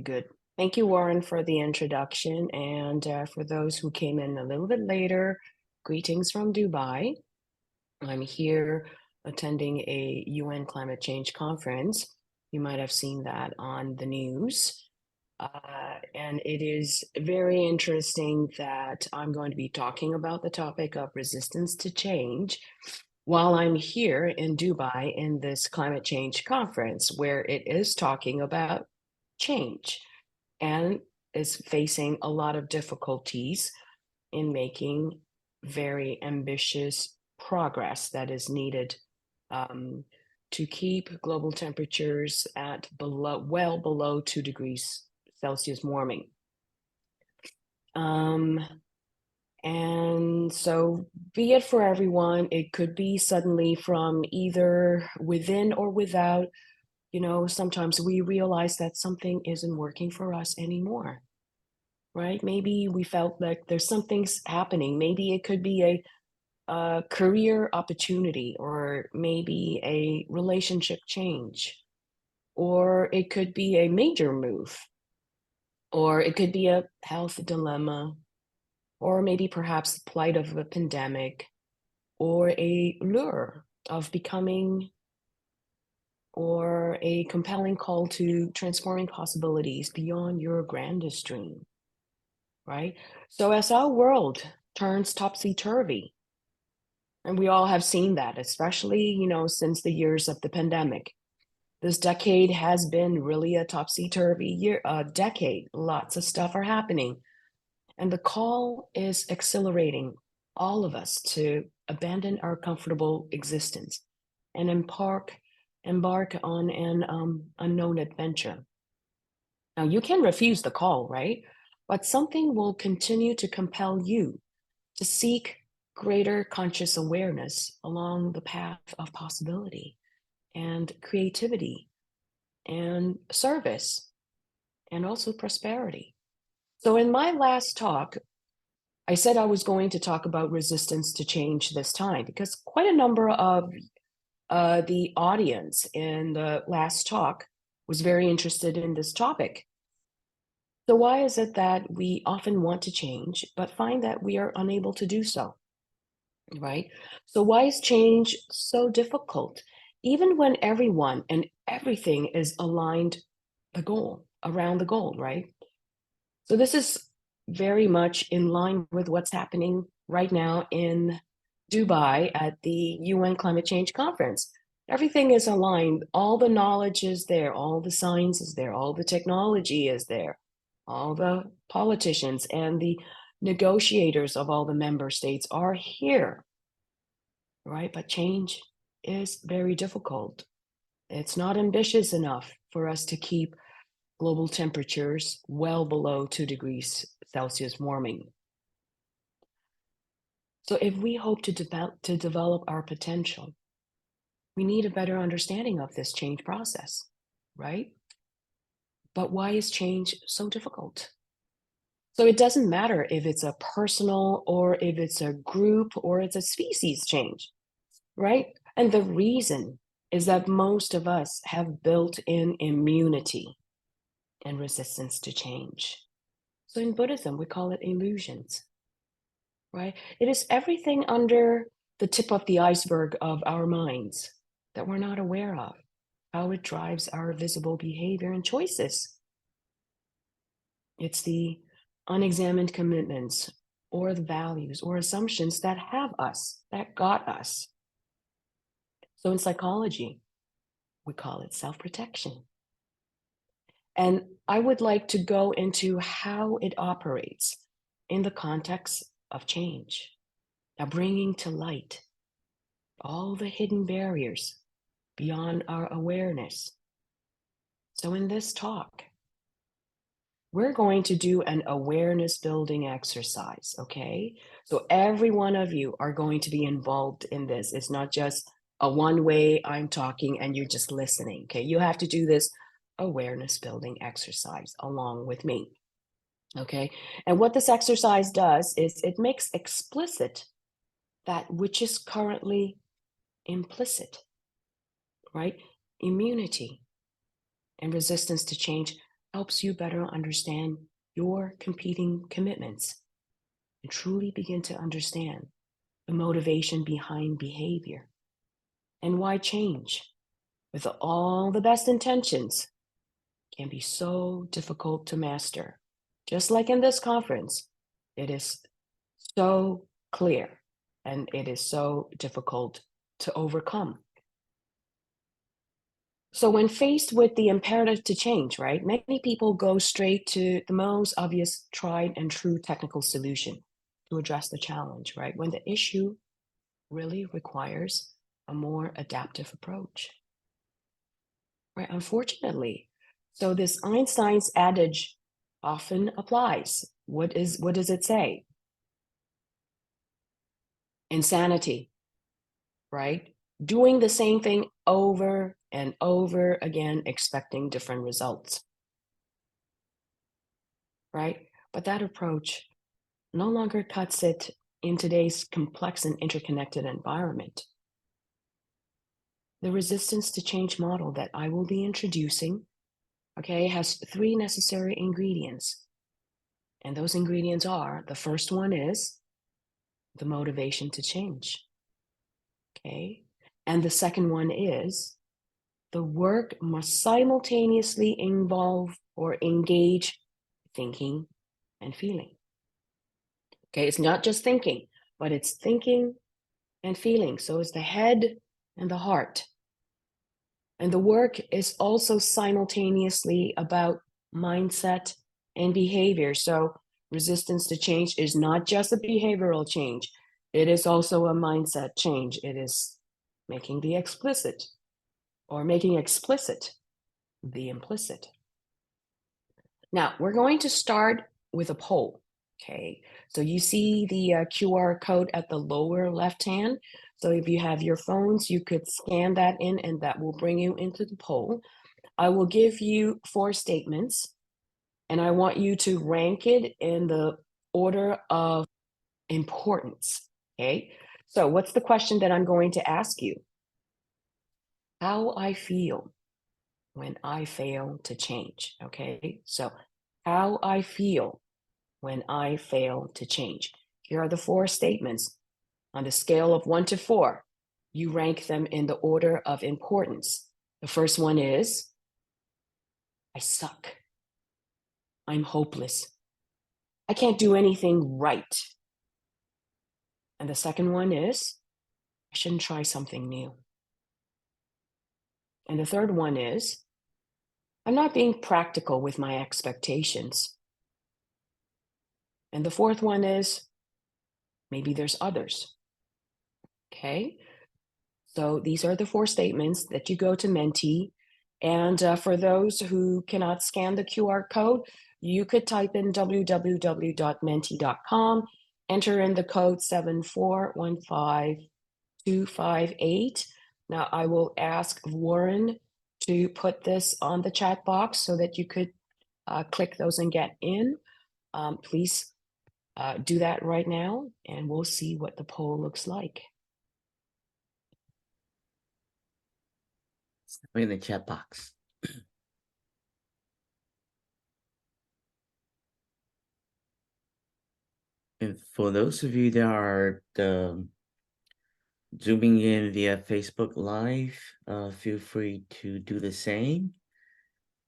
good. Thank you, Warren, for the introduction. And for those who came in a little bit later, greetings from Dubai. I'm here attending a UN climate change conference. You might have seen that on the news. And it is very interesting that I'm going to be talking about the topic of resistance to change while I'm here in Dubai in this climate change conference, where it is talking about change and is facing a lot of difficulties in making very ambitious progress that is needed to keep global temperatures at well below 2 degrees Celsius warming. And so be it for everyone, it could be suddenly from either within or without. Sometimes we realize that something isn't working for us anymore, right? Maybe we felt like there's something's happening. Maybe it could be a career opportunity, or maybe a relationship change, or it could be a major move, or it could be a health dilemma, or maybe perhaps the plight of a pandemic, or a lure of becoming, or a compelling call to transforming possibilities beyond your grandest dream, right? So as our world turns topsy-turvy, and we all have seen that, especially, since the years of the pandemic, this decade has been really a topsy-turvy decade. Lots of stuff are happening. And the call is accelerating all of us to abandon our comfortable existence and embark on an unknown adventure. Now, you can refuse the call, right? But something will continue to compel you to seek greater conscious awareness along the path of possibility and creativity and service and also prosperity. So in my last talk, I said I was going to talk about resistance to change this time because quite a number of the audience in the last talk was very interested in this topic. So why is it that we often want to change, but find that we are unable to do so, right? So why is change so difficult, even when everyone and everything is aligned around the goal, right? So this is very much in line with what's happening right now in Dubai at the UN Climate Change Conference. Everything is aligned. All the knowledge is there. All the science is there. All the technology is there. All the politicians and the negotiators of all the member states are here, right? But change is very difficult. It's not ambitious enough for us to keep global temperatures well below 2 degrees Celsius warming. So if we hope to develop our potential, we need a better understanding of this change process, right? But why is change so difficult? So it doesn't matter if it's a personal or if it's a group or it's a species change, right? And the reason is that most of us have built-in immunity and resistance to change. So in Buddhism, we call it illusions, right? It is everything under the tip of the iceberg of our minds that we're not aware of, how it drives our visible behavior and choices. It's the unexamined commitments or the values or assumptions that have us, that got us. So in psychology, we call it self-protection. And I would like to go into how it operates in the context of change. Now, bringing to light all the hidden barriers beyond our awareness. So in this talk, we're going to do an awareness building exercise, okay? So every one of you are going to be involved in this. It's not just a one way I'm talking and you're just listening, okay? You have to do this awareness building exercise along with me, okay? And what this exercise does is it makes explicit that which is currently implicit, right? Immunity and resistance to change helps you better understand your competing commitments and truly begin to understand the motivation behind behavior and why change, with all the best intentions, can be so difficult to master. Just like in this conference, it is so clear and it is so difficult to overcome. So when faced with the imperative to change, right, many people go straight to the most obvious tried and true technical solution to address the challenge, right? When the issue really requires a more adaptive approach, right? Unfortunately, so this Einstein's adage often applies. What does it say? Insanity, right? Doing the same thing over and over again, expecting different results, right? But that approach no longer cuts it in today's complex and interconnected environment. The resistance to change model that I will be introducing, okay, has three necessary ingredients. And those ingredients are, the first one is the motivation to change, okay? And the second one is the work must simultaneously involve or engage thinking and feeling. Okay, it's not just thinking, but it's thinking and feeling. So it's the head and the heart. And the work is also simultaneously about mindset and behavior. So resistance to change is not just a behavioral change. It is also a mindset change. It is making the explicit or making explicit the implicit. Now, we're going to start with a poll, okay? So you see the QR code at the lower left hand. So if you have your phones, you could scan that in and that will bring you into the poll. I will give you 4 statements and I want you to rank it in the order of importance, okay? So what's the question that I'm going to ask you? How I feel when I fail to change, okay? So how I feel when I fail to change. Here are the 4 statements. On the scale of 1 to 4, you rank them in the order of importance. The first one is, I suck. I'm hopeless. I can't do anything right. And the second one is, I shouldn't try something new. And the third one is, I'm not being practical with my expectations. And the fourth one is, maybe there's others. Okay? So these are the 4 statements that you go to Menti. And for those who cannot scan the QR code, you could type in www.menti.com, enter in the code 7415258. Now I will ask Warren to put this on the chat box so that you could click those and get in. Please do that right now and we'll see what the poll looks like. In the chat box. And for those of you that are zooming in via Facebook Live, feel free to do the same.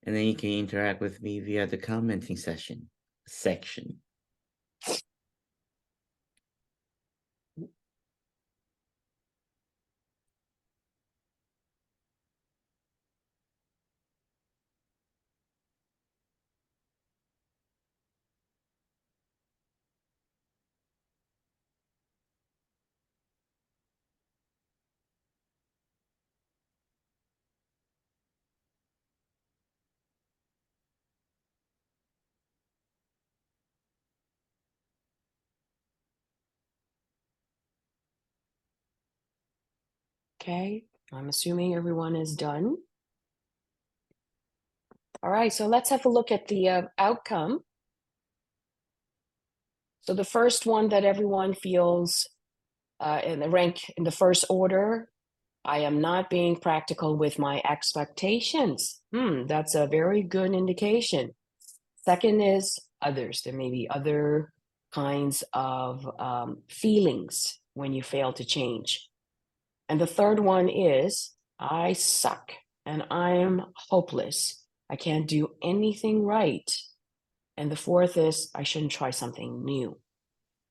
And then you can interact with me via the commenting section. Okay, I'm assuming everyone is done. All right, so let's have a look at the outcome. So the first one that everyone feels in the rank in the first order, I am not being practical with my expectations. That's a very good indication. Second is others. There may be other kinds of feelings when you fail to change. And the third one is I suck and I am hopeless. I can't do anything right. And the fourth is I shouldn't try something new,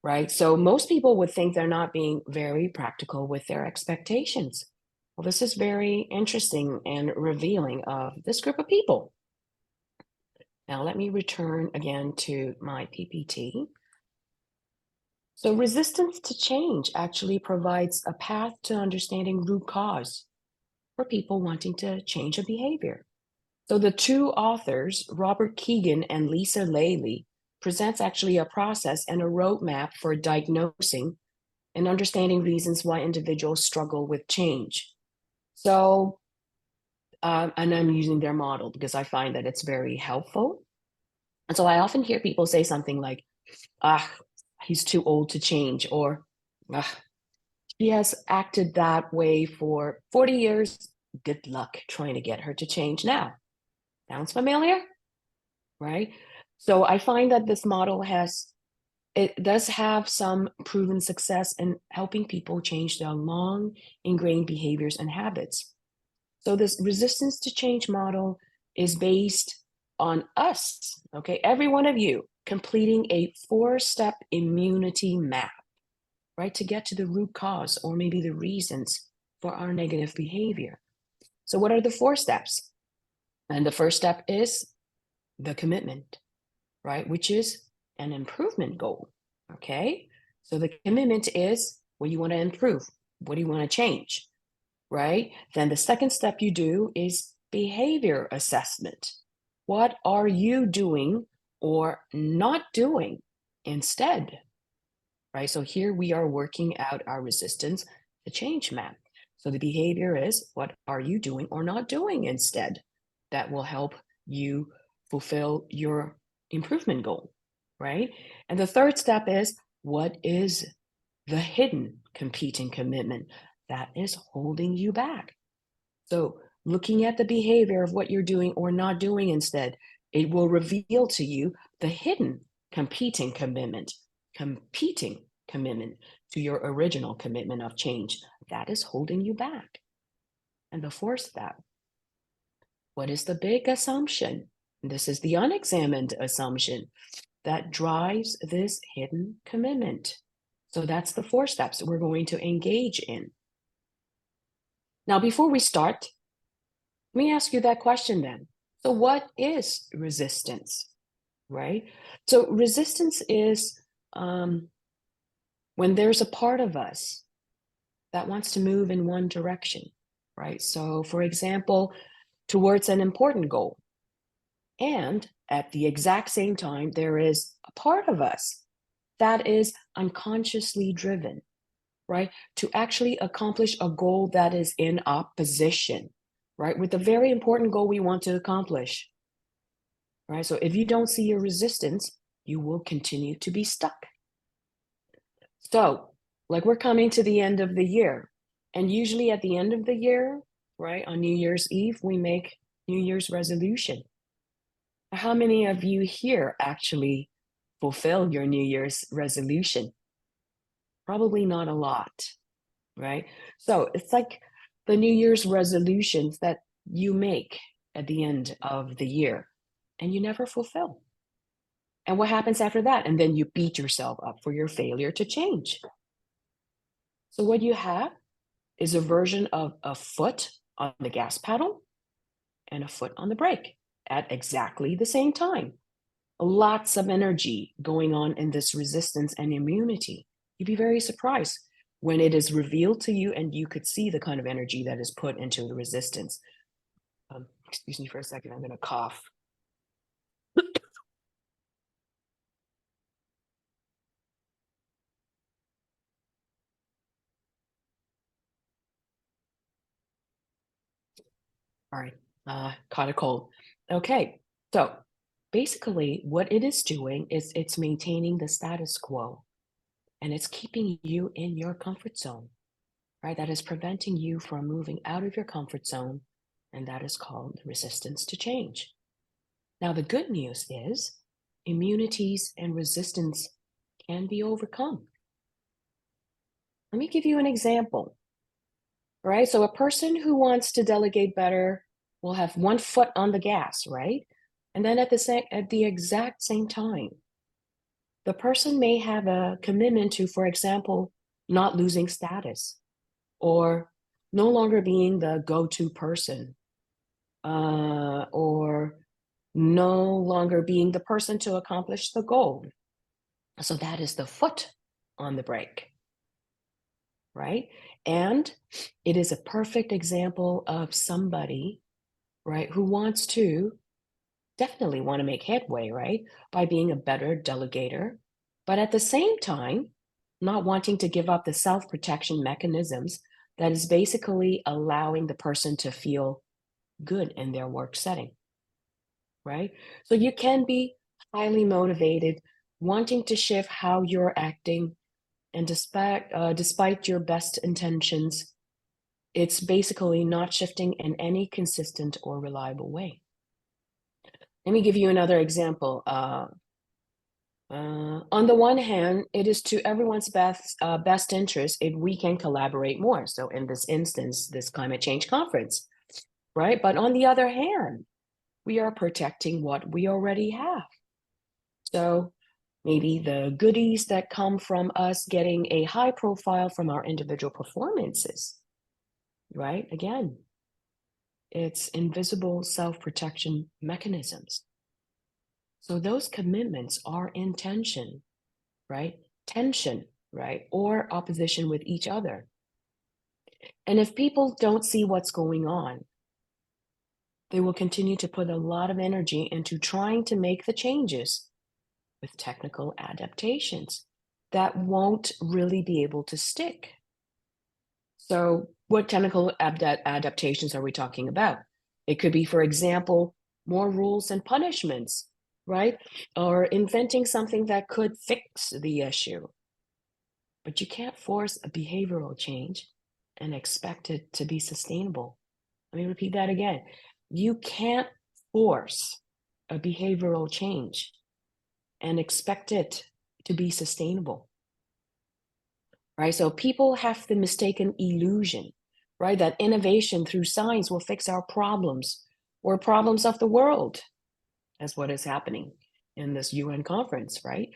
right? So most people would think they're not being very practical with their expectations. Well, this is very interesting and revealing of this group of people. Now, let me return again to my PPT. So resistance to change actually provides a path to understanding root cause for people wanting to change a behavior. So the two authors, Robert Keegan and Lisa Laley, presents actually a process and a roadmap for diagnosing and understanding reasons why individuals struggle with change. So, and I'm using their model because I find that it's very helpful. And so I often hear people say something like, ah, he's too old to change, or ah, she has acted that way for 40 years. Good luck trying to get her to change now. Sounds familiar? Right? So I find that this model it does have some proven success in helping people change their long ingrained behaviors and habits. So this resistance to change model is based on us, okay, every one of you completing a 4-step immunity map, right, to get to the root cause or maybe the reasons for our negative behavior. So what are the 4 steps? And the first step is the commitment, right, which is an improvement goal, okay? So the commitment is what you want to improve, what do you want to change, right? Then the second step you do is behavior assessment. What are you doing or not doing instead, right? So here we are working out our resistance to change map. So the behavior is what are you doing or not doing instead that will help you fulfill your improvement goal, right? And the third step is what is the hidden competing commitment that is holding you back. So looking at the behavior of what you're doing or not doing instead, it will reveal to you the hidden competing commitment to your original commitment of change that is holding you back. And the fourth step, what is the big assumption? This is the unexamined assumption that drives this hidden commitment. So that's the 4 steps we're going to engage in. Now, before we start, let me ask you that question then. So what is resistance, right? So resistance is when there's a part of us that wants to move in one direction, right? So for example, towards an important goal. And at the exact same time, there is a part of us that is unconsciously driven, right? To actually accomplish a goal that is in opposition, right? With the very important goal we want to accomplish, right? So if you don't see your resistance, you will continue to be stuck. So, like we're coming to the end of the year, and usually at the end of the year, right, on New Year's Eve, we make New Year's resolution. How many of you here actually fulfill your New Year's resolution? Probably not a lot, right? So it's like the New Year's resolutions that you make at the end of the year and you never fulfill. And what happens after that? And then you beat yourself up for your failure to change. So what you have is a version of a foot on the gas pedal and a foot on the brake at exactly the same time. Lots of energy going on in this resistance and immunity. You'd be very surprised when it is revealed to you and you could see the kind of energy that is put into the resistance. Excuse me for a second, I'm going to cough. All right, caught a cold. Okay, so basically what it is doing is it's maintaining the status quo and it's keeping you in your comfort zone, right? That is preventing you from moving out of your comfort zone, and that is called resistance to change. Now, the good news is immunities and resistance can be overcome. Let me give you an example. Right? So a person who wants to delegate better will have one foot on the gas, right? And then at the exact same time, the person may have a commitment to, for example, not losing status or no longer being the go-to person, or no longer being the person to accomplish the goal. So that is the foot on the brake, right? And it is a perfect example of somebody, right, who wants to definitely want to make headway, right, by being a better delegator, but at the same time, not wanting to give up the self-protection mechanisms that is basically allowing the person to feel good in their work setting, right? So you can be highly motivated, wanting to shift how you're acting, and despite your best intentions, it's basically not shifting in any consistent or reliable way. Let me give you another example. On the one hand, it is to everyone's best interest if we can collaborate more. So in this instance, this climate change conference, right? But on the other hand, we are protecting what we already have. So maybe the goodies that come from us getting a high profile from our individual performances, right? Again, it's invisible self-protection mechanisms. So those commitments are in tension, right? Tension, right? Or opposition with each other. And if people don't see what's going on, they will continue to put a lot of energy into trying to make the changes with technical adaptations that won't really be able to stick. So what technical adaptations are we talking about? It could be, for example, more rules and punishments, right? Or inventing something that could fix the issue. But you can't force a behavioral change and expect it to be sustainable. Let me repeat that again. You can't force a behavioral change and expect it to be sustainable, right? So people have the mistaken illusion, right, that innovation through science will fix our problems or problems of the world, as what is happening in this UN conference, right?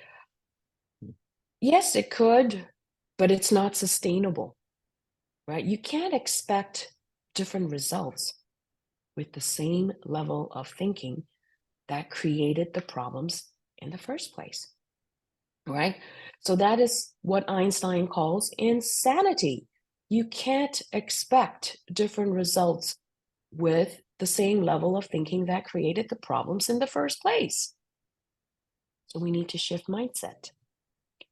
Yes, it could, but it's not sustainable, right? You can't expect different results with the same level of thinking that created the problems in the first place, right? So that is what Einstein calls insanity. You can't expect different results with the same level of thinking that created the problems in the first place. So we need to shift mindset.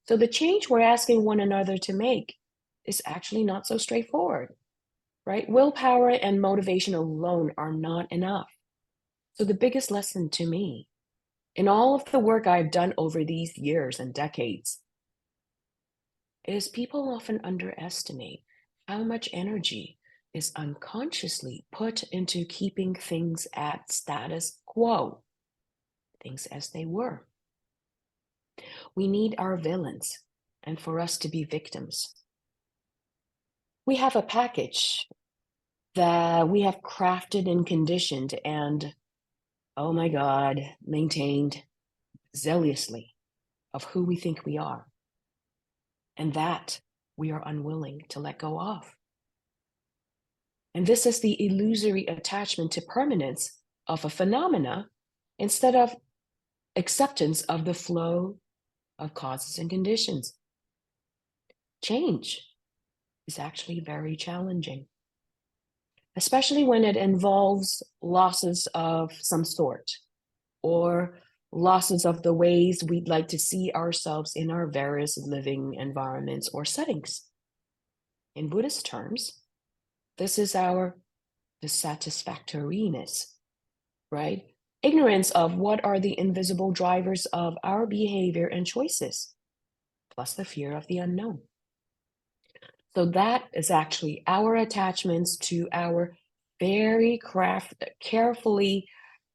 So the change we're asking one another to make is actually not so straightforward, right? Willpower and motivation alone are not enough. So the biggest lesson to me in all of the work I've done over these years and decades is people often underestimate how much energy is unconsciously put into keeping things at status quo, things as they were. We need our villains and for us to be victims. We have a package that we have crafted and conditioned and, oh my God, maintained zealously of who we think we are. And that we are unwilling to let go of. And this is the illusory attachment to permanence of a phenomena instead of acceptance of the flow of causes and conditions. Change is actually very challenging, especially when it involves losses of some sort or losses of the ways we'd like to see ourselves in our various living environments or settings. In Buddhist terms, this is our dissatisfactoriness, right? Ignorance of what are the invisible drivers of our behavior and choices, plus the fear of the unknown. So that is actually our attachments to our very carefully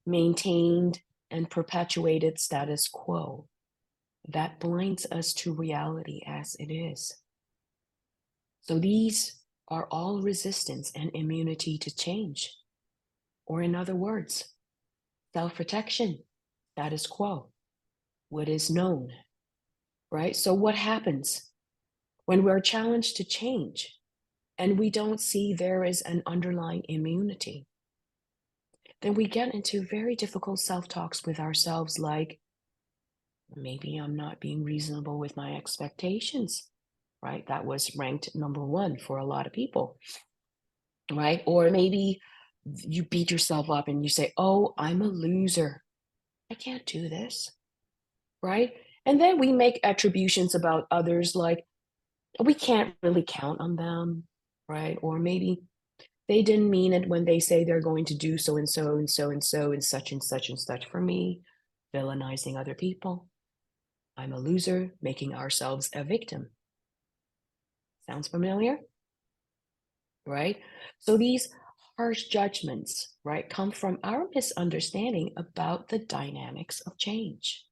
maintained and perpetuated status quo that blinds us to reality as it is. So these are all resistance and immunity to change. Or in other words, self-protection, status quo, what is known, right? So what happens when we're challenged to change and we don't see there is an underlying immunity? Then we get into very difficult self-talks with ourselves like, maybe I'm not being reasonable with my expectations, right? That was ranked number one for a lot of people, right? Or maybe you beat yourself up and you say, oh, I'm a loser. I can't do this, right? And then we make attributions about others like, we can't really count on them, right? Or maybe they didn't mean it when they say they're going to do so and so and so and so and such and such and such for me, villainizing other people. I'm a loser, making ourselves a victim. Sounds familiar? Right? So these harsh judgments, right, come from our misunderstanding about the dynamics of change.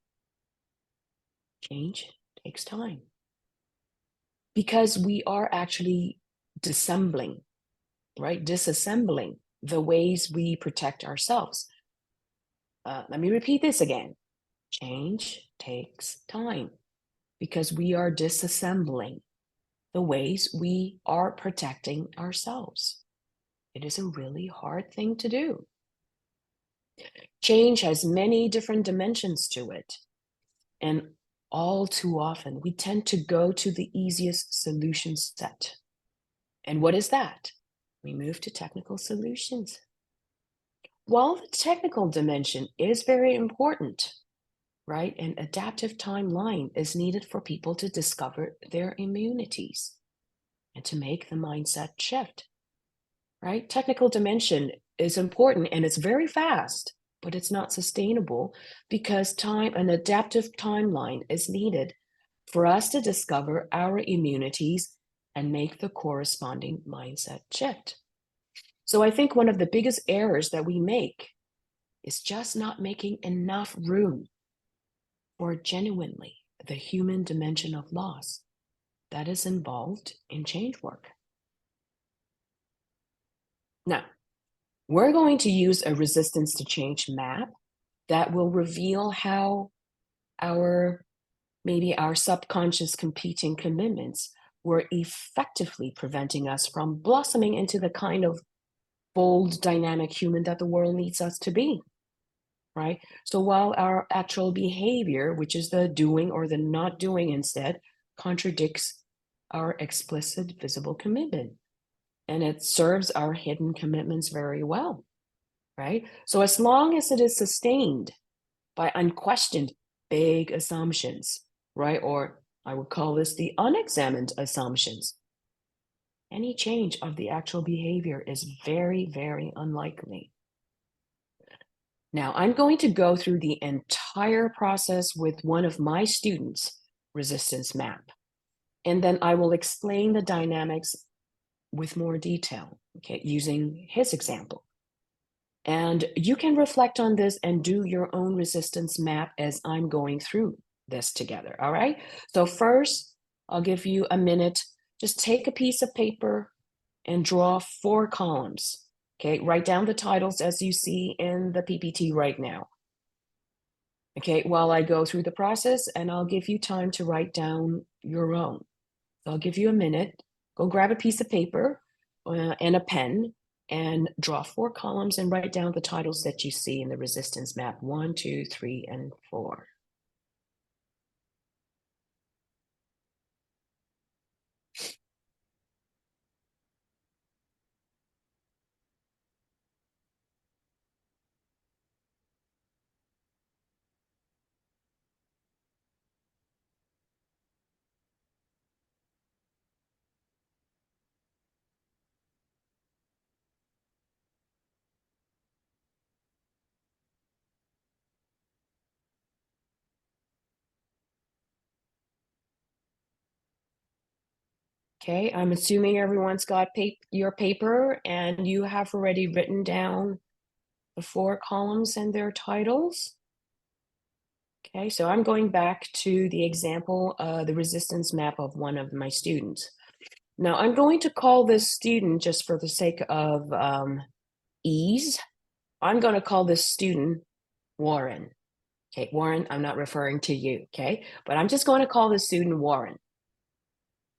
Change takes time because we are actually disassembling, right? Disassembling the ways we protect ourselves. Let me repeat this again. Change takes time because we are disassembling the ways we are protecting ourselves. It is a really hard thing to do. Change has many different dimensions to it. And all too often, we tend to go to the easiest solution set. And what is that? We move to technical solutions. While the technical dimension is very important, right? An adaptive timeline is needed for people to discover their immunities and to make the mindset shift, right? Technical dimension is important and it's very fast, but it's not sustainable because an adaptive timeline is needed for us to discover our immunities and make the corresponding mindset shift. So I think one of the biggest errors that we make is just not making enough room for genuinely the human dimension of loss that is involved in change work. Now, we're going to use a resistance to change map that will reveal how maybe our subconscious competing commitments were effectively preventing us from blossoming into the kind of bold, dynamic human that the world needs us to be, right? So while our actual behavior, which is the doing or the not doing instead, contradicts our explicit visible commitment, and it serves our hidden commitments very well, right? So as long as it is sustained by unquestioned big assumptions, right? Or I would call this the unexamined assumptions. Any change of the actual behavior is very, very unlikely. Now, I'm going to go through the entire process with one of my students' resistance map, and then I will explain the dynamics with more detail, okay, using his example. And you can reflect on this and do your own resistance map as I'm going through this together, all right? So first, I'll give you a minute. Just take a piece of paper and draw 4 columns, okay? Write down the titles as you see in the PPT right now. Okay, while I go through the process, and I'll give you time to write down your own. So I'll give you a minute. Go grab a piece of paper and a pen and draw 4 columns and write down the titles that you see in the resistance map, 1, 2, 3, and 4. Okay, I'm assuming everyone's got your paper and you have already written down the 4 columns and their titles. Okay, so I'm going back to the example, the resistance map of one of my students. Now, I'm going to call this student, just for the sake of ease, I'm going to call this student Warren. Okay, Warren, I'm not referring to you, okay? But I'm just going to call this student Warren.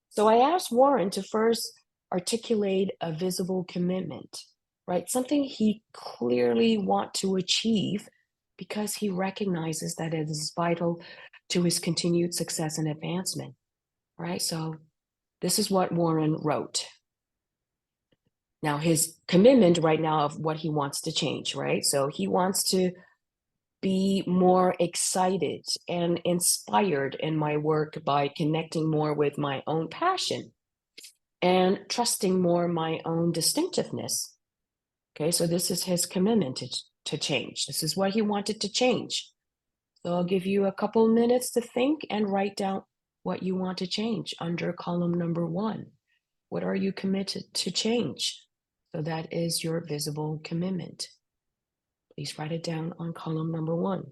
So I asked Warren to first articulate a visible commitment, right? Something he clearly want to achieve because he recognizes that it is vital to his continued success and advancement, right? So this is what Warren wrote. Now, his commitment right now of what he wants to change, right? So he wants to be more excited and inspired in my work by connecting more with my own passion and trusting more my own distinctiveness. Okay, so this is his commitment to change. This is what he wanted to change. So I'll give you a couple minutes to think and write down what you want to change under column number 1. What are you committed to change? So that is your visible commitment. Please write it down on column number 1.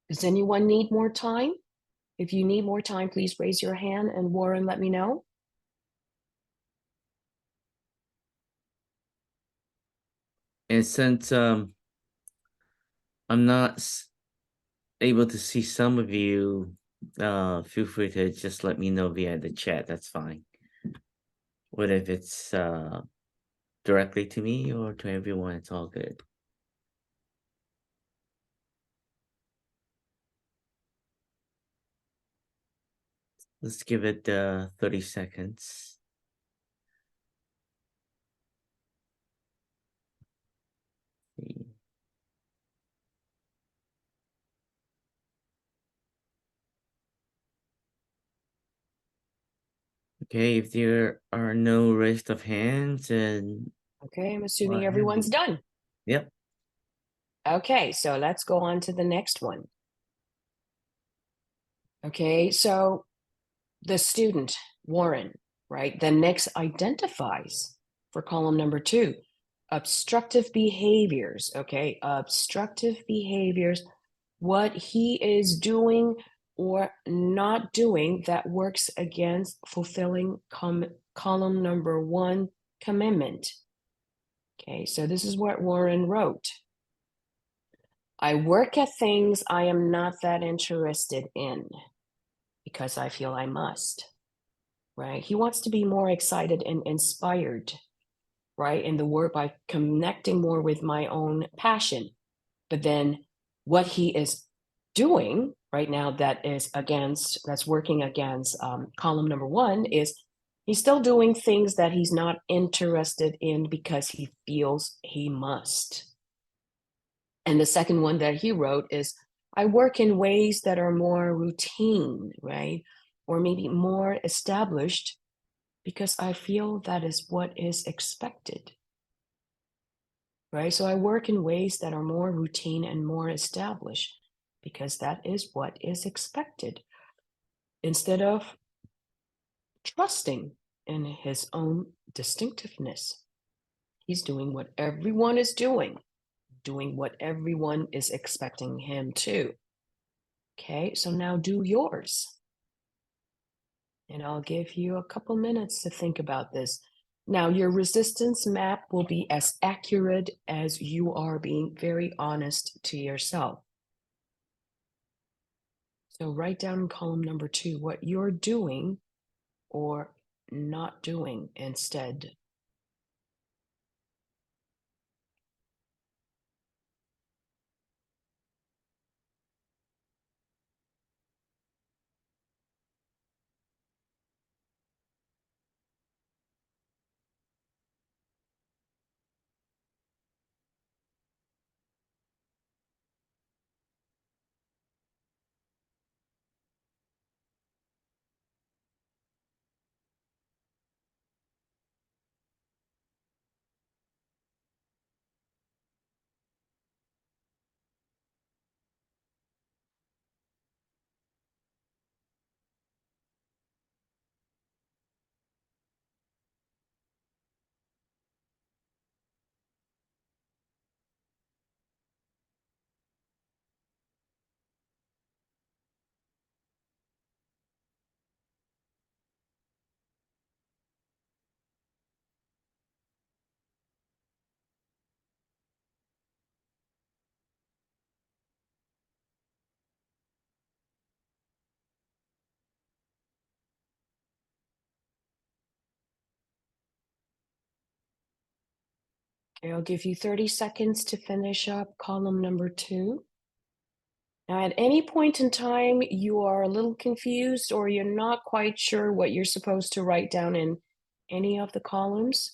Does anyone need more time? If you need more time, please raise your hand and Warren, let me know. And since I'm not able to see some of you, feel free to just let me know via the chat. That's fine. What if it's directly to me or to everyone? It's all good. Let's give it 30 seconds. Okay, if there are no raised of hands and Okay, I'm assuming everyone's done. Yep. Okay, so let's go on to the next one. Okay, so the student, Warren, right, then next identifies for column number 2, obstructive behaviors, okay, obstructive behaviors, what he is doing or not doing that works against fulfilling column number 1 commitment. Okay, so this is what Warren wrote. I work at things I am not that interested in because I feel I must, right? He wants to be more excited and inspired, right, in the work by connecting more with my own passion. But then what he is doing right now that's working against column number 1 is he's still doing things that he's not interested in because he feels he must. And the second one that he wrote is, I work in ways that are more routine, right? Or maybe more established because I feel that is what is expected, right? So I work in ways that are more routine and more established because that is what is expected. Instead of trusting in his own distinctiveness, he's doing what everyone is doing what everyone is expecting him to. Okay, so now do yours. And I'll give you a couple minutes to think about this. Now, your resistance map will be as accurate as you are being very honest to yourself. So write down in column number 2 what you're doing or not doing instead. I'll give you 30 seconds to finish up column number 2. Now, at any point in time, you are a little confused or you're not quite sure what you're supposed to write down in any of the columns,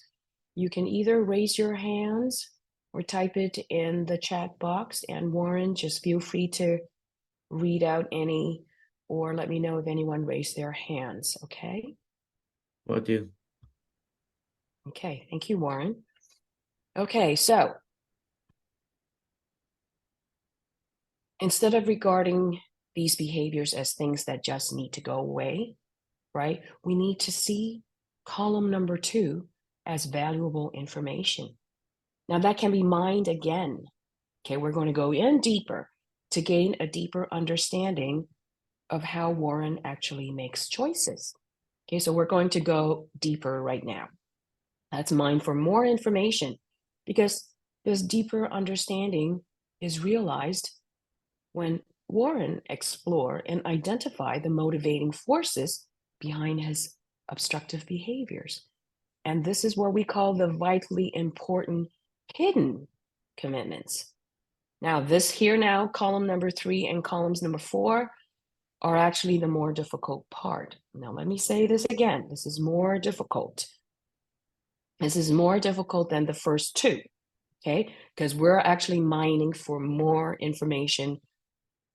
you can either raise your hands or type it in the chat box. And Warren, just feel free to read out any or let me know if anyone raised their hands, okay? Will do. Okay, thank you, Warren. Okay, so instead of regarding these behaviors as things that just need to go away, right? We need to see column number 2 as valuable information. Now that can be mined again. Okay, we're going to go in deeper to gain a deeper understanding of how Warren actually makes choices. Okay, so we're going to go deeper right now. Let's mine for more information because this deeper understanding is realized when Warren explore and identify the motivating forces behind his obstructive behaviors. And this is what we call the vitally important hidden commitments. Now, this here now, column number 3 and columns number 4 are actually the more difficult part. Now, let me say this again. This is more difficult. This is more difficult than the first 2, okay? Because we're actually mining for more information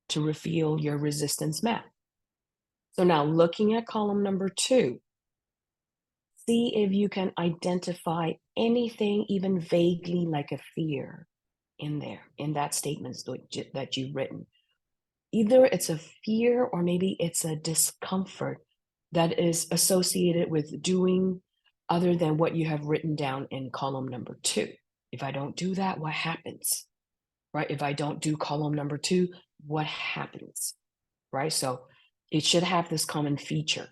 to reveal your resistance map. So now looking at column number 2, see if you can identify anything even vaguely like a fear in there, in that statement that you've written. Either it's a fear or maybe it's a discomfort that is associated with doing other than what you have written down in column number 2. If I don't do that, what happens? Right? If I don't do column number 2, what happens? Right? So it should have this common feature.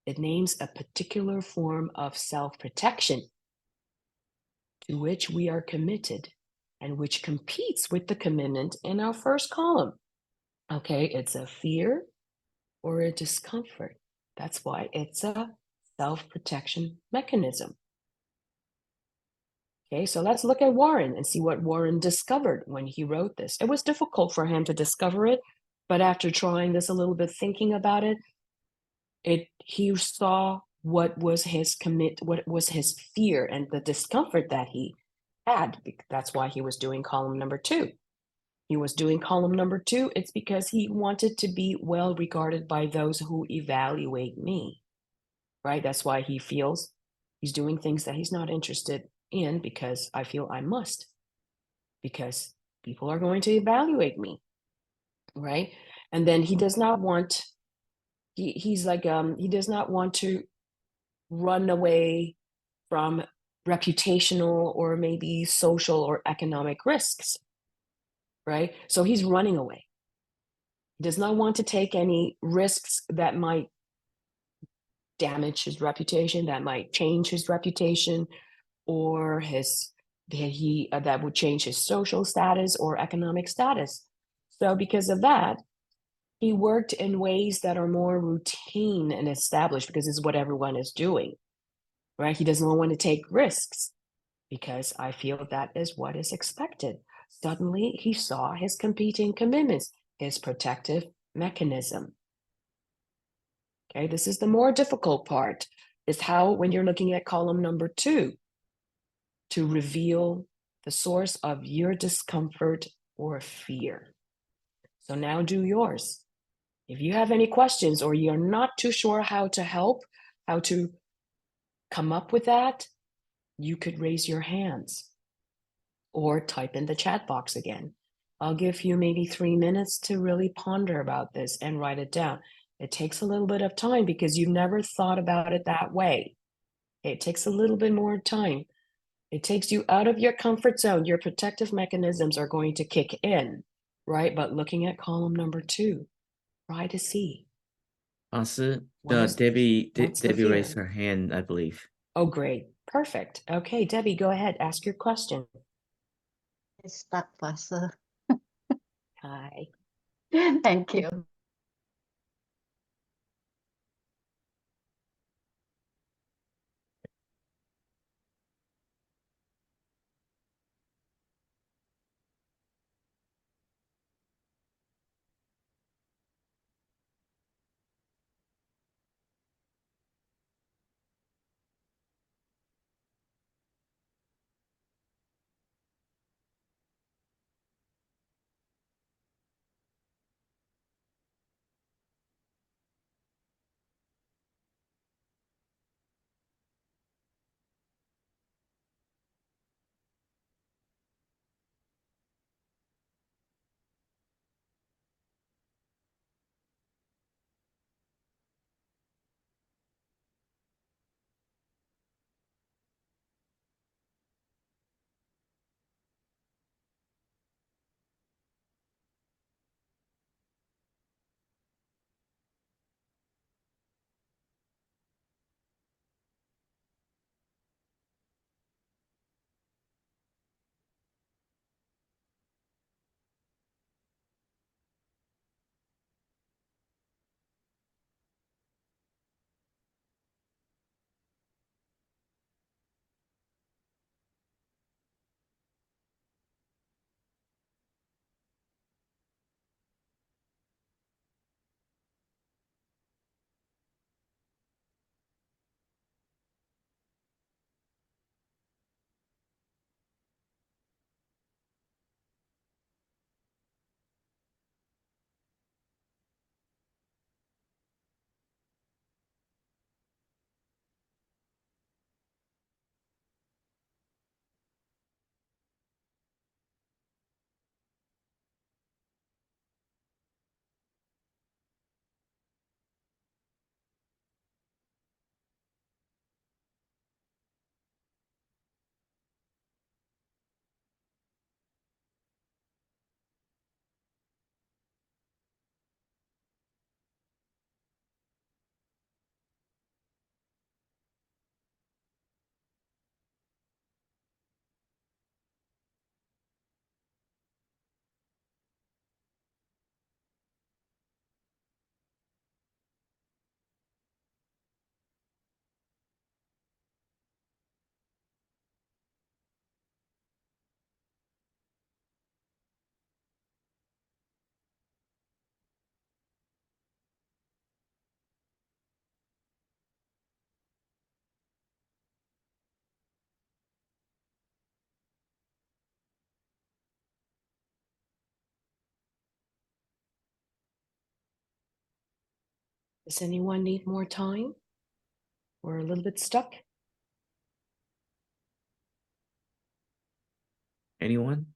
It names a particular form of self-protection to which we are committed and which competes with the commitment in our first column. Okay, it's a fear or a discomfort. That's why it's a self-protection mechanism. Okay, so let's look at Warren and see what Warren discovered when he wrote this. It was difficult for him to discover it, but after trying this a little bit, thinking about it, he saw what was his fear and the discomfort that he had. That's why he was doing column number 2. He was doing column number 2. It's because he wanted to be well regarded by those who evaluate me, right? That's why he feels he's doing things that he's not interested in because I feel I must, because people are going to evaluate me, right? And then he does not want, he's like, he does not want to run away from reputational or maybe social or economic risks, right? So he's running away. He does not want to take any risks that might damage his reputation, that might change his reputation, or that would change his social status or economic status. So because of that, he worked in ways that are more routine and established because it's what everyone is doing, right? He doesn't want to take risks because I feel that is what is expected. Suddenly, he saw his competing commitments, his protective mechanism. Okay, this is the more difficult part, is how, when you're looking at column number 2, to reveal the source of your discomfort or fear. So now do yours. If you have any questions or you're not too sure how to help, how to come up with that, you could raise your hands or type in the chat box again. I'll give you maybe 3 minutes to really ponder about this and write it down. It takes a little bit of time because you've never thought about it that way. It takes a little bit more time. It takes you out of your comfort zone. Your protective mechanisms are going to kick in, right? But looking at column number 2, try to see 老师, what's the Debbie raised fear. her hand, I believe. Oh, great. Perfect. Okay, Debbie, go ahead. Ask your question. It's stuck, Pastor. Hi. Thank you. Does anyone need more time? We're a little bit stuck. Anyone?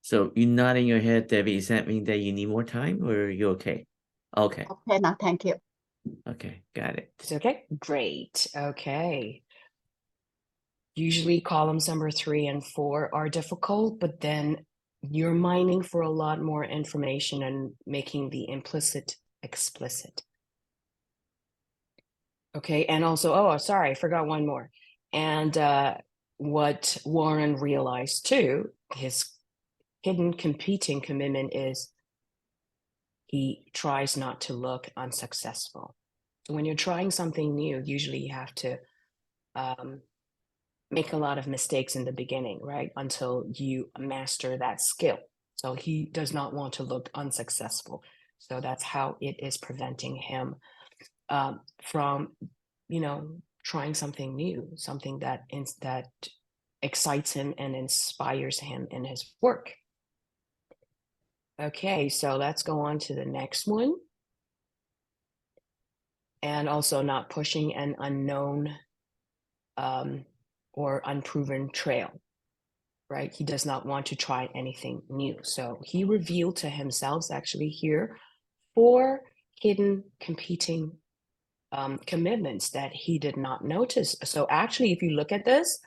So you nodding your head, Debbie, does that mean that you need more time or are you okay? Okay. Okay, now thank you. Okay, got it. It's okay? Great. Okay. Usually columns number 3 and 4 are difficult, but then you're mining for a lot more information and making the implicit explicit. Okay, and also, oh, sorry, I forgot one more. And what Warren realized too, his hidden competing commitment is he tries not to look unsuccessful. So when you're trying something new, usually you have to make a lot of mistakes in the beginning, right? Until you master that skill. So he does not want to look unsuccessful. So that's how it is preventing him from, trying something new, something that excites him and inspires him in his work. Okay, so let's go on to the next one. And also not pushing an unknown or unproven trail, right? He does not want to try anything new. So he revealed to himself actually here 4 hidden competing commitments that he did not notice. So actually, if you look at this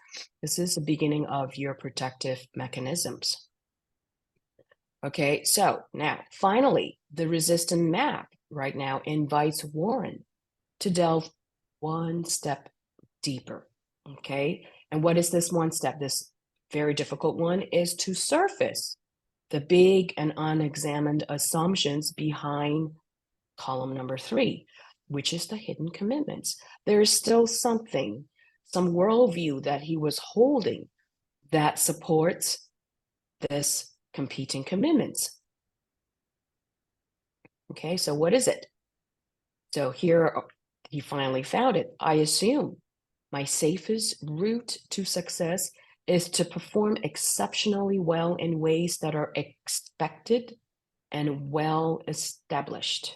is the beginning of your protective mechanisms. Okay, so now finally, the resistant map right now invites Warren to delve one step deeper. Okay, and what is this one step? This very difficult one is to surface the big and unexamined assumptions behind column number 3, which is the hidden commitments. There is still something, some worldview that he was holding that supports this competing commitments. Okay, so what is it? So here he finally found it. I assume my safest route to success is to perform exceptionally well in ways that are expected and well established.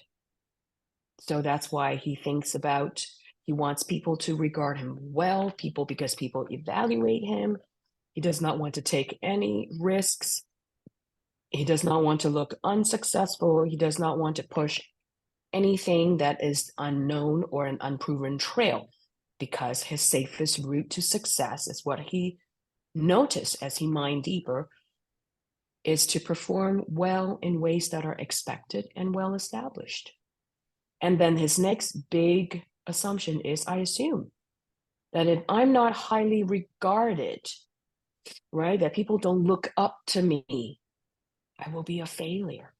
So that's why he thinks about, he wants people to regard him well, because people evaluate him. He does not want to take any risks. He does not want to look unsuccessful. He does not want to push anything that is unknown or an unproven trail, because his safest route to success is what he noticed as he mined deeper, is to perform well in ways that are expected and well established. And then his next big assumption is, I assume that if I'm not highly regarded, right, that people don't look up to me, I will be a failure.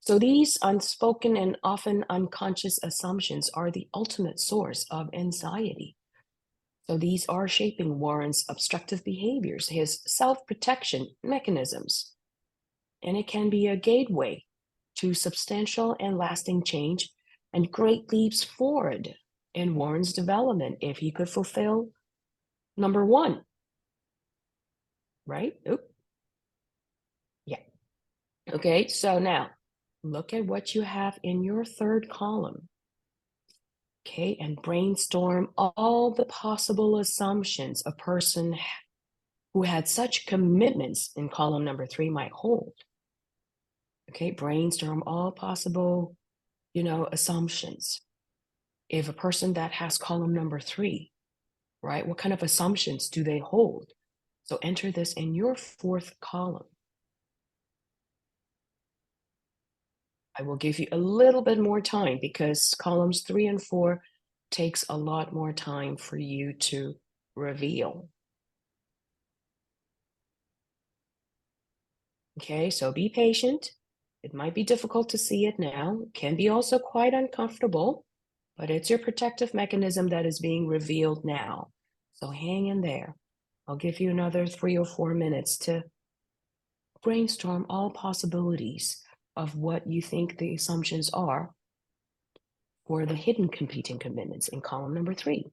So these unspoken and often unconscious assumptions are the ultimate source of anxiety. So these are shaping Warren's obstructive behaviors, his self-protection mechanisms. And it can be a gateway to substantial and lasting change and great leaps forward in Warren's development if he could fulfill number 1. Right? Oop. Yeah. Okay, so now look at what you have in your 3rd column. Okay, and brainstorm all the possible assumptions a person who had such commitments in column number 3 might hold. Okay, brainstorm all possible, assumptions. If a person that has column number 3, right, what kind of assumptions do they hold? So enter this in your 4th column. I will give you a little bit more time because columns 3 and 4 takes a lot more time for you to reveal. Okay, so be patient. It might be difficult to see it now. It can be also quite uncomfortable, but it's your protective mechanism that is being revealed now. So hang in there. I'll give you another 3 or 4 minutes to brainstorm all possibilities of what you think the assumptions are for the hidden competing commitments in column number 3.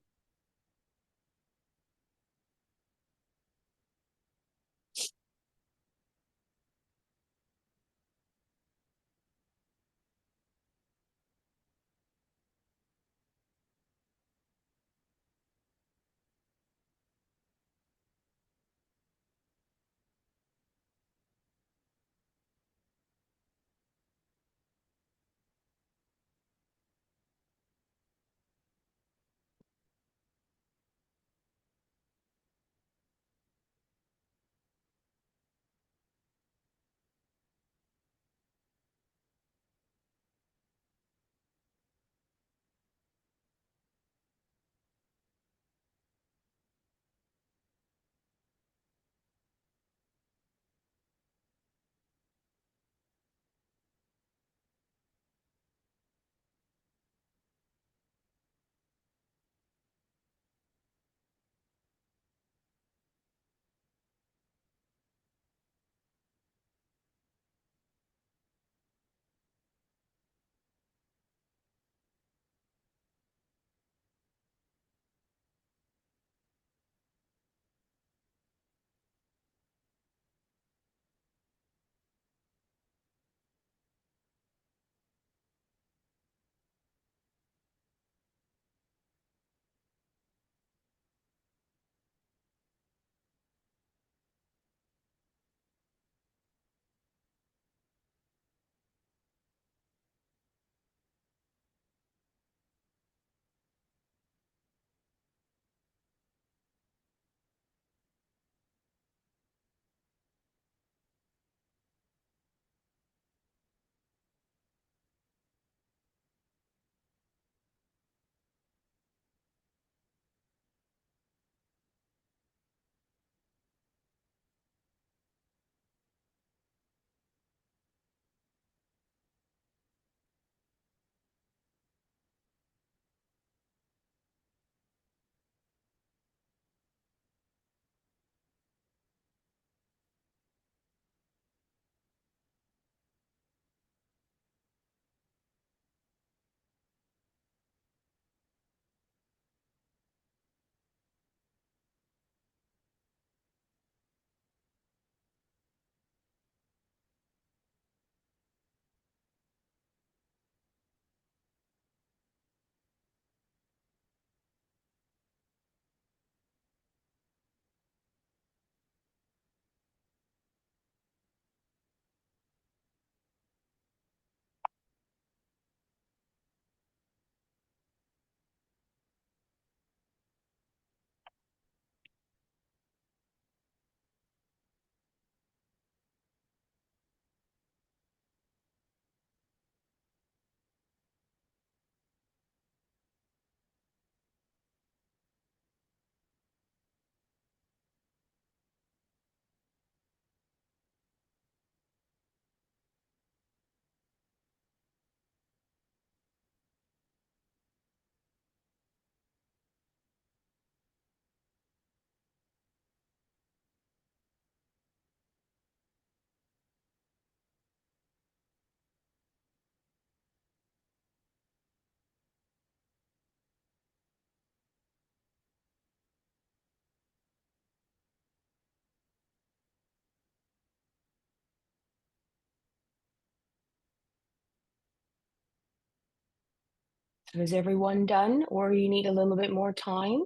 So is everyone done, or you need a little bit more time?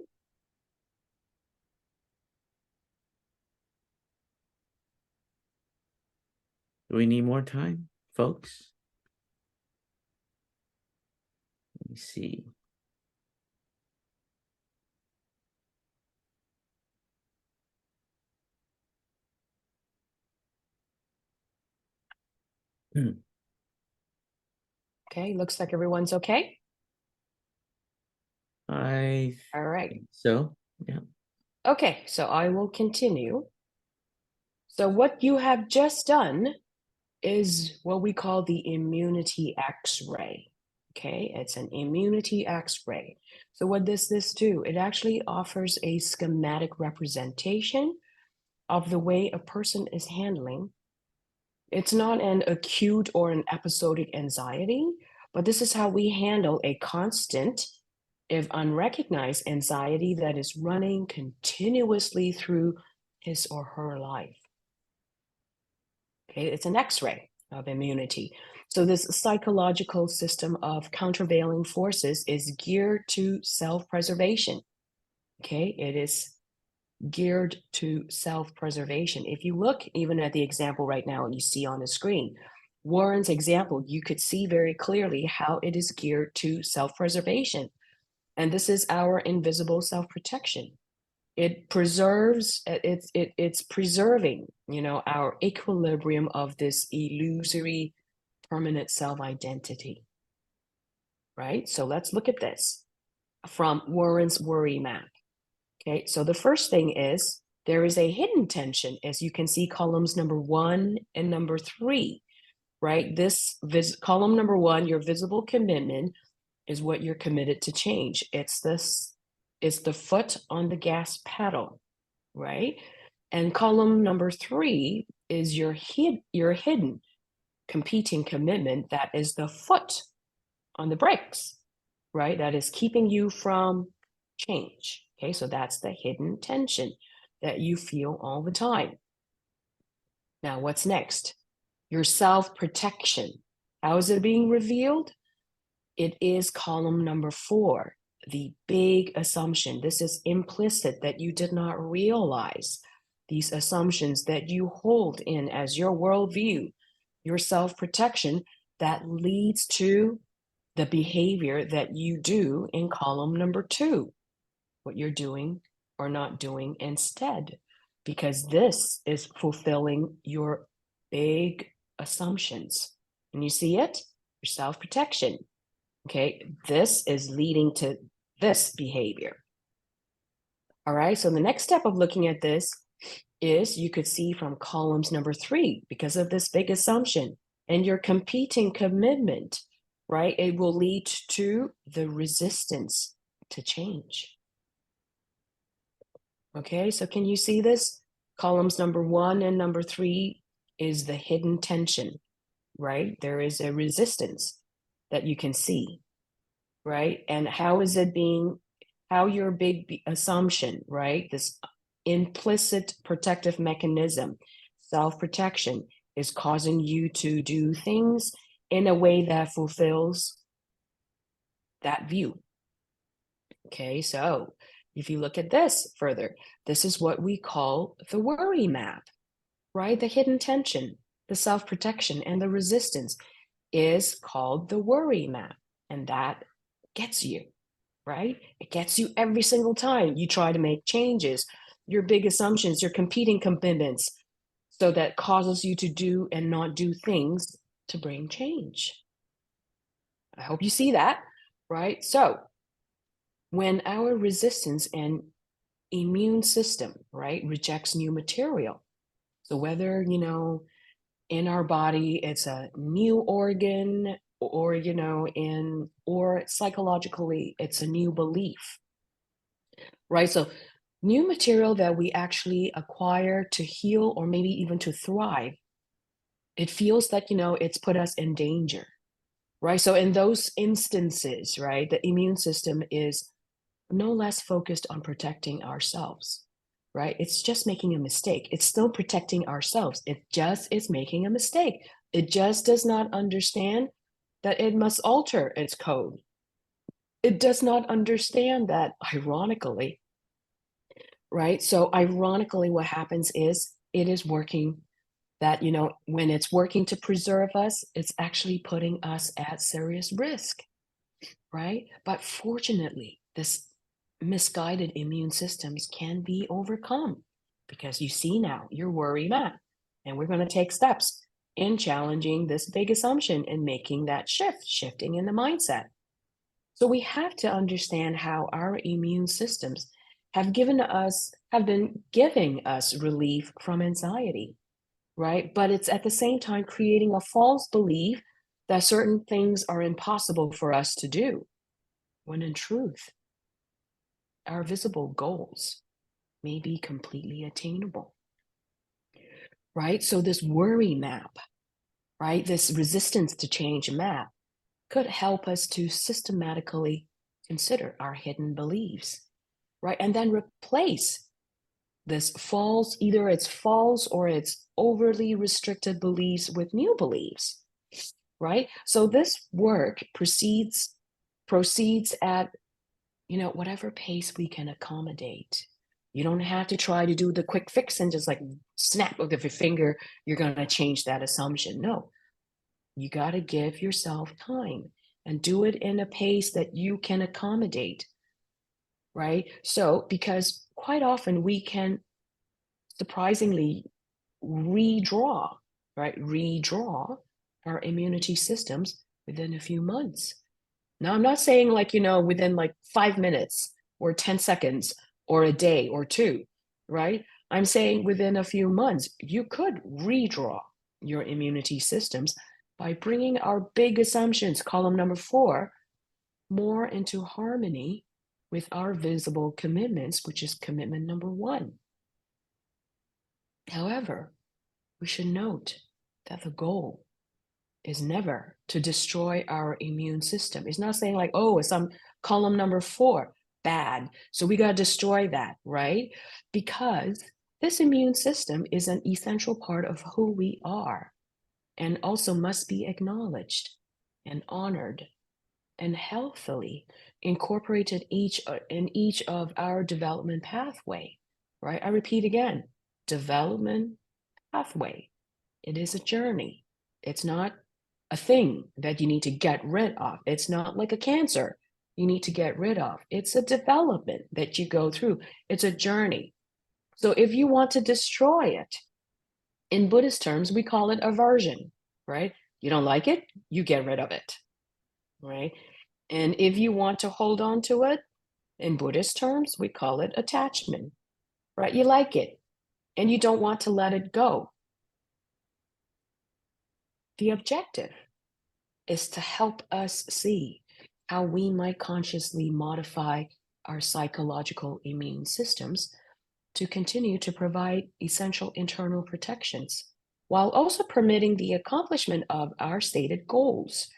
Do we need more time, folks? Let me see. Okay, looks like everyone's okay. I All right. think so. Yeah. Okay, so I will continue. So what you have just done is what we call the immunity X-ray. Okay, it's an immunity X-ray. So what does this do? It actually offers a schematic representation of the way a person is handling. It's not an acute or an episodic anxiety, but this is how we handle a constant, if unrecognized, anxiety that is running continuously through his or her life. Okay, it's an X-ray of immunity. So this psychological system of countervailing forces is geared to self-preservation. Okay, it is geared to self-preservation. If you look even at the example right now and you see on the screen, Warren's example, you could see very clearly how it is geared to self-preservation. And this is our invisible self-protection. It preserves, it's preserving, our equilibrium of this illusory permanent self-identity, right? So let's look at this from Warren's worry map. Okay, so the first thing is there is a hidden tension, as you can see columns number 1 and number 3, right? This column number 1, your visible commitment, is what you're committed to change. It's the foot on the gas pedal, right? And column number 3 is your hidden competing commitment, that is the foot on the brakes, right? That is keeping you from change. Okay, so that's the hidden tension that you feel all the time. Now, what's next? Your self-protection. How is it being revealed? It is column number 4, the big assumption. This is implicit that you did not realize. These assumptions that you hold in as your worldview, your self-protection, that leads to the behavior that you do in column number 2, what you're doing or not doing instead, because this is fulfilling your big assumptions. And you see it? Your self-protection. Okay, this is leading to this behavior. All right, so the next step of looking at this is you could see from columns number 3, because of this big assumption and your competing commitment, right? It will lead to the resistance to change. Okay, so can you see this? Columns number 1 and number 3 is the hidden tension, right? There is a resistance that you can see, right? And how is it being, how your big assumption, right? This implicit protective mechanism, self-protection, is causing you to do things in a way that fulfills that view. Okay, so if you look at this further, this is what we call the worry map, right? The hidden tension, the self-protection, and the resistance is called the worry map. And that gets you, right? It gets you every single time you try to make changes, your big assumptions, your competing commitments, so that causes you to do and not do things to bring change. I hope you see that, right? So when our resistance and immune system, right, rejects new material, so whether, in our body it's a new organ, or or psychologically it's a new belief, right? So new material that we actually acquire to heal or maybe even to thrive, it feels that it's put us in danger, right? So in those instances, right, the immune system is no less focused on protecting ourselves, right? It's just making a mistake. It's still protecting ourselves. It just is making a mistake. It just does not understand that it must alter its code, It does not understand that, ironically, right? So ironically, what happens is it is working that, when it's working to preserve us, it's actually putting us at serious risk, right? But fortunately, this misguided immune systems can be overcome because you see now you're worry map. And we're going to take steps in challenging this big assumption and making that shifting in the mindset. So we have to understand how our immune systems have been giving us relief from anxiety, right? But it's at the same time creating a false belief that certain things are impossible for us to do, when in truth, our visible goals may be completely attainable, right? So this worry map, right? This resistance to change map could help us to systematically consider our hidden beliefs, right? And then replace this false, either it's false or it's overly restricted beliefs with new beliefs, right? So this work proceeds at, whatever pace we can accommodate. You don't have to try to do the quick fix and just like snap of your finger, you're going to change that assumption. No, you got to give yourself time and do it in a pace that you can accommodate, right? So, because quite often we can surprisingly redraw, right? Redraw our immunity systems within a few months. Now, I'm not saying within like 5 minutes or 10 seconds or a day or two, right? I'm saying within a few months, you could redraw your immunity systems by bringing our big assumptions, column number 4, more into harmony with our visible commitments, which is commitment number 1. However, we should note that the goal is never to destroy our immune system. It's not saying like, oh, it's column number 4, bad, so we got to destroy that, right? Because this immune system is an essential part of who we are and also must be acknowledged and honored and healthily incorporated in each of our development pathway, right? I repeat again, development pathway. It is a journey. It's not a thing that you need to get rid of. It's not like a cancer you need to get rid of. It's a development that you go through. It's a journey. So if you want to destroy it, in Buddhist terms, we call it aversion, right? You don't like it, you get rid of it, right? And if you want to hold on to it, in Buddhist terms, we call it attachment, right? You like it and you don't want to let it go. The objective is to help us see how we might consciously modify our psychological immune systems to continue to provide essential internal protections while also permitting the accomplishment of our stated goals,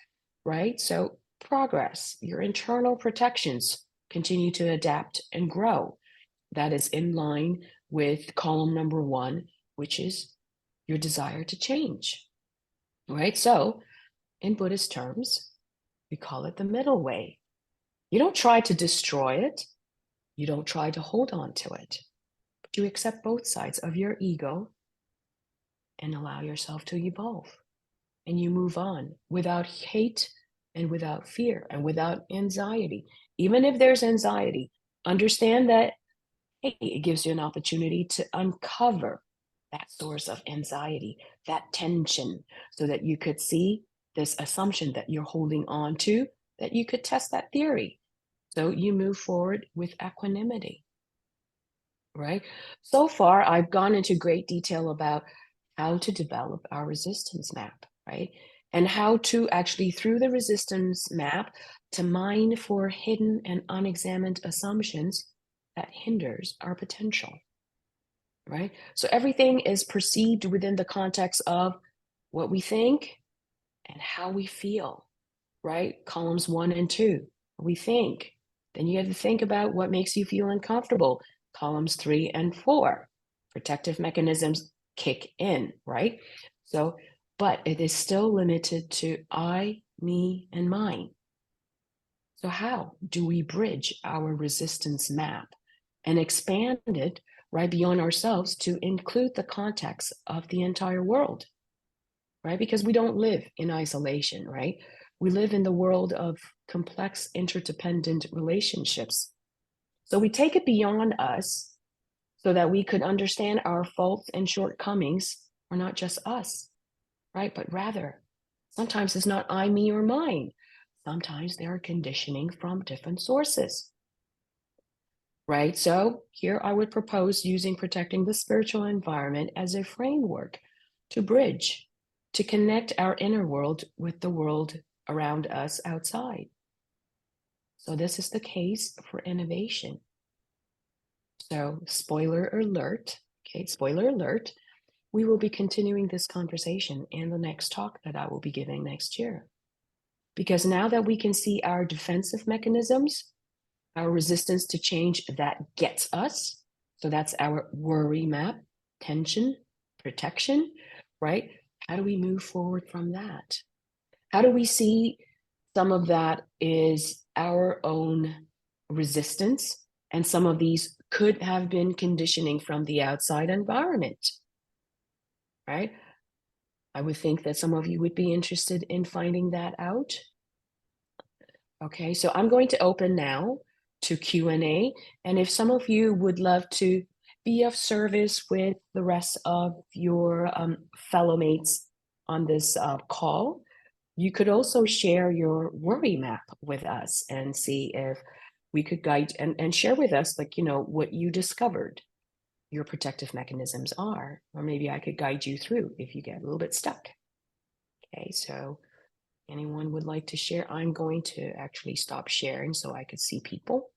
right? So progress, your internal protections continue to adapt and grow. That is in line with column number 1, which is your desire to change, right? So in Buddhist terms, we call it the middle way. You don't try to destroy it. You don't try to hold on to it. But you accept both sides of your ego and allow yourself to evolve. And you move on without hate and without fear and without anxiety. Even if there's anxiety, understand that, hey, it gives you an opportunity to uncover that source of anxiety, that tension, so that you could see this assumption that you're holding on to, that you could test that theory. So you move forward with equanimity, right? So far, I've gone into great detail about how to develop our resistance map, right? And how to actually, through the resistance map, to mine for hidden and unexamined assumptions that hinders our potential, right? So everything is perceived within the context of what we think and how we feel, right? Columns 1 and 2, we think. Then you have to think about what makes you feel uncomfortable. Columns 3 and 4, protective mechanisms kick in, right? So, but it is still limited to I, me, and mine. So how do we bridge our resistance map and expand it right beyond ourselves to include the context of the entire world, right? Because we don't live in isolation, right? We live in the world of complex interdependent relationships. So we take it beyond us so that we could understand our faults and shortcomings are not just us, right? But rather, sometimes it's not I, me, or mine. Sometimes they are conditioning from different sources, right? So here I would propose using protecting the spiritual environment as a framework to bridge, to connect our inner world with the world around us outside. So this is the case for innovation. So spoiler alert, okay, spoiler alert, we will be continuing this conversation in the next talk that I will be giving next year. Because now that we can see our defensive mechanisms, our resistance to change that gets us, so that's our worry map, tension, protection, right? How do we move forward from that? How do we see some of that is our own resistance, and some of these could have been conditioning from the outside environment, right? I would think that some of you would be interested in finding that out. Okay, so I'm going to open now to Q&A, and if some of you would love to be of service with the rest of your fellow mates on this call, you could also share your worry map with us and see if we could guide and share with us, like, you know, what you discovered your protective mechanisms are, or maybe I could guide you through if you get a little bit stuck. Okay, so anyone would like to share? I'm going to actually stop sharing so I could see people.